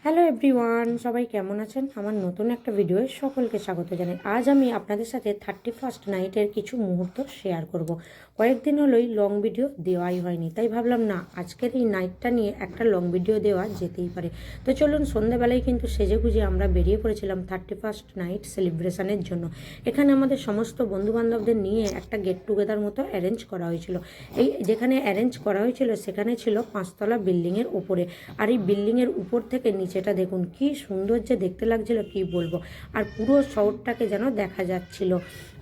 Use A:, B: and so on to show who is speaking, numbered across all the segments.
A: Hello everyone, সবাই কেমন আছেন? আমার নতুন একটা ভিডিওয়ে সকলকে স্বাগত জানাই। আজ আমি আপনাদের সাথে 31st নাইটের কিছু মুহূর্ত শেয়ার করব। কয়েকদিন হলোই লং ভিডিও দেওয়াই হয়নি, তাই ভাবলাম না আজকের এই নাইটটা নিয়ে একটা লং ভিডিও দেওয়া যেতেই পারে। তো চলুন, সন্ধ্যাবেলায় কিন্তু সেজেগুজে আমরা বেরিয়ে পড়েছিলাম 31st নাইট সেলিব্রেশনের জন্য। এখানে আমাদের সমস্ত বন্ধুবান্ধবদের নিয়ে একটা গেট টুগেদার মতো অ্যারেঞ্জ করা হয়েছিল। এই যেখানে অ্যারেঞ্জ করা হয়েছিল সেখানে ছিল 5তলা বিল্ডিংয়ের উপরে, আর এই বিল্ডিংয়ের উপর থেকে নিচেটা দেখুন কি সুন্দর যে দেখতে লাগছিল, কি বলবো। আর পুরো শহরটাকে যেন দেখা যাচ্ছিল,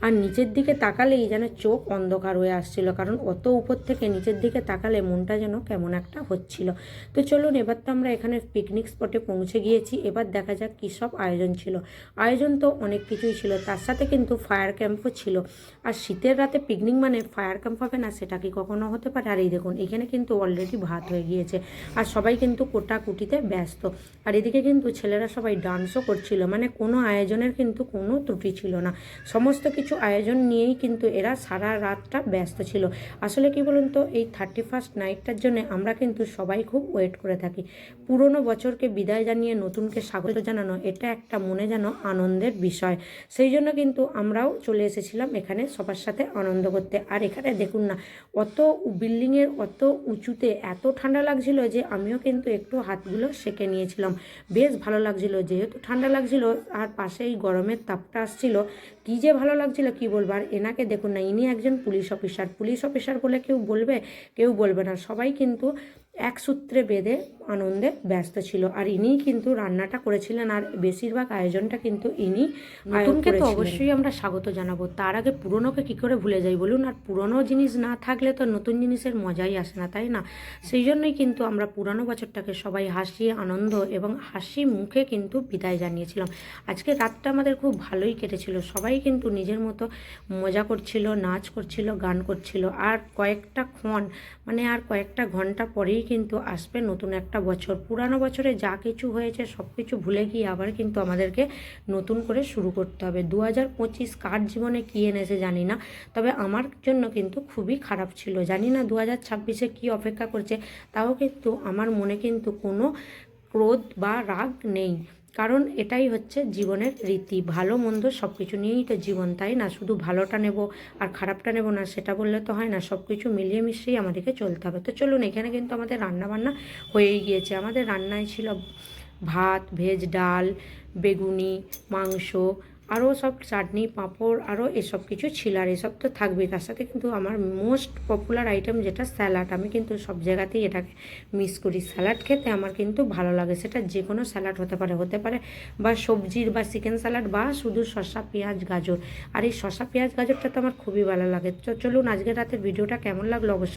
A: আর নিচের দিকে তাকালেই যেন চোখ অন্ধকার হয়ে আসছিল, কারণ অত উপর থেকে নিচের দিকে তাকালে মনটা যেন কেমন একটা হচ্ছিল। তো চলুন, এবার তো আমরা এখানে পিকনিক স্পটে পৌঁছে গিয়েছি। এবার দেখা যাক কী সব আয়োজন ছিল। আয়োজন তো অনেক কিছুই ছিল, তার সাথে কিন্তু ফায়ার ক্যাম্পও ছিল। আর শীতের রাতে পিকনিক মানে ফায়ার ক্যাম্প হবে না, সেটা কি কখনো হতে পারে? আর এই দেখুন, এখানে কিন্তু অলরেডি ভাত হয়ে গিয়েছে, আর সবাই কিন্তু কোটাকুটিতে ব্যস্ত। আর এদিকে কিন্তু ছেলেরা সবাই ডান্সও করছিল, মানে কোনো আয়োজনের কিন্তু কোনো ত্রুটি ছিল না। সমস্ত কিছু আয়োজন নিয়েই কিন্তু এরা সারা রাতটা ব্যস্ত ছিল। আসলে কি বলুন তো, এই 31st নাইটটার জন্য আমরা কিন্তু সবাই খুব ওয়েট করে থাকি। পুরনো বছরকে বিদায় জানিয়ে নতুনকে স্বাগত জানানো, এটা একটা মনে যেন আনন্দের বিষয়। সেই জন্য কিন্তু আমরাও চলে এসেছিলাম এখানে সবার সাথে আনন্দ করতে। আর এখানে দেখুন না, অত বিল্ডিংয়ের অত উঁচুতে এত ঠান্ডা লাগছিল যে আমিও কিন্তু একটু হাতগুলো সেঁকে নিয়েছিলাম। বেশ ভালো লাগছিল, যেহেতু ঠান্ডা লাগছিল আর পাশেই গরমের তাপটা আসছিল, কী যে ভালো লাগছিল কি বলবো। আর এনাকে দেখুন না, ইনি একজন পুলিশ অফিসার বলে কেউ বলবে, কেউ বলবে না, সবাই কিন্তু এক সূত্রে বেঁধে আনন্দে ব্যস্ত ছিল। আর ইনিই কিন্তু রান্নাটা করেছিলেন, আর বেশিরভাগ আয়োজনটা কিন্তু ইনি। নতুনকে তো অবশ্যই আমরা স্বাগত জানাবো, তার আগে পুরনোকে কী করে ভুলে যাই বলুন? আর পুরনো জিনিস না থাকলে তো নতুন জিনিসের মজাই আসে না, তাই না? সেই জন্যই কিন্তু আমরা পুরানো বছরটাকে সবাই হাসি আনন্দ এবং হাসি মুখে কিন্তু বিদায় জানিয়েছিলাম। আজকে রাতটা আমাদের খুব ভালোই কেটেছিল, সবাই কিন্তু নিজের মতো মজা করছিল, নাচ করছিল, গান করছিল। আর কয়েকটা ঘন্টা পরেই কিন্তু আসবে নতুন একটা বছর। পুরানো বছরে যা কিছু হয়েছে সব কিছু ভুলে গিয়ে আবার কিন্তু আমাদেরকে নতুন করে শুরু করতে হবে। 2025 কার জীবনে কী এনেছে জানি না, তবে আমার জন্য কিন্তু খুবই খারাপ ছিল। জানি না 2026-এ কী অপেক্ষা করছে, তাও কিন্তু আমার মনে কিন্তু কোনো ক্রোধ বা রাগ নেই, কারণ এটাই হচ্ছে জীবনের রীতি। ভালো মন্দ সব কিছু নিয়েই তো জীবন, তাই না? শুধু ভালোটা নেব আর খারাপটা নেব না, সেটা বললে তো হয় না। সব কিছু মিলিয়ে মিশিয়েই আমাদেরকে চলতে হবে। তো চলুন, এখানে কিন্তু আমাদের রান্নাবান্না হয়েই গিয়েছে। আমাদের রান্নায় ছিল ভাত, ভেজ ডাল, বেগুনি, মাংস, আরও সব চাটনি, পাঁপড়, আরও এসব কিছু ছিল। আর এসব তো থাকবেই, তার সাথে কিন্তু আমার মোস্ট পপুলার আইটেম যেটা স্যালাড, আমি কিন্তু সব জায়গাতেই এটাকে মিস করি। স্যালাড খেতে আমার কিন্তু ভালো লাগে, সেটা যে কোনো স্যালাড হতে পারে বা সবজির বা চিকেন স্যালাড বা শুধু শসা পেঁয়াজ গাজর। আর এই শসা পেঁয়াজ গাজরটা তো আমার খুবই ভালো লাগে। তো চলুন, আজকের রাতের ভিডিওটা কেমন লাগলো অবশ্যই